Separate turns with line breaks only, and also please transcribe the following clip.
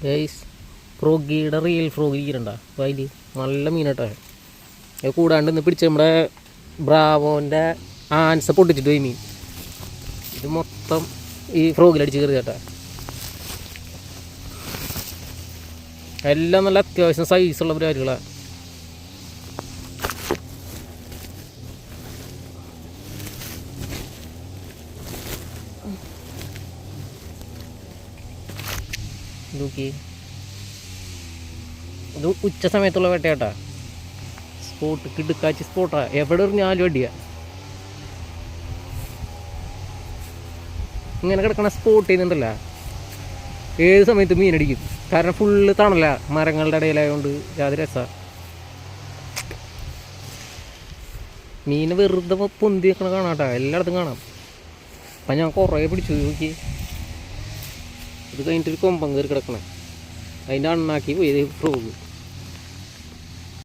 Guys ഫ്രോഗിയുടെ real frog ഇരിക്കണ്ട അപ്പോൾ അതിൽ നല്ല മീനട്ടാ. അത് കൂടാണ്ട് ഇന്ന് പിടിച്ച നമ്മുടെ ബ്രാവോൻ്റെ ആൻസ പൊട്ടിച്ചിട്ട് പോയി മീൻ. ഇത് മൊത്തം ഈ ഫ്രോഗിലടിച്ച് കയറി ചേട്ടാ. എല്ലാം നല്ല അത്യാവശ്യം സൈസുള്ള പരിപാടികളാണ്. നോക്കി, ഇത് ഉച്ച സമയത്തുള്ള വേട്ടയാട്ടാ. സ്പോട്ട് കിടുക്കാച്ചി സ്പോട്ടാ. എവിടെ എറിഞ്ഞാലും അടിയാ. ഇങ്ങനെ കിടക്കണ സ്പോട്ട് ചെയ്യുന്നുണ്ടല്ല, ഏത് സമയത്തും മീനടിക്കും. കാരണം ഫുള്ള് തണല, മരങ്ങളുടെ ഇടയിലായതുകൊണ്ട് അത് രസമാണ്. മീനെ വെറുതെ പൊന്തി വെക്കണ കാണാട്ടാ, എല്ലായിടത്തും കാണാം. അപ്പം ഞാൻ കുറേ പിടിച്ചു നോക്കി. ഇത് കഴിഞ്ഞിട്ടൊരു കൊമ്പം കയറി കിടക്കണേ, അതിൻ്റെ അണ്ണാക്കി പോയി ഫ്രോഗ്.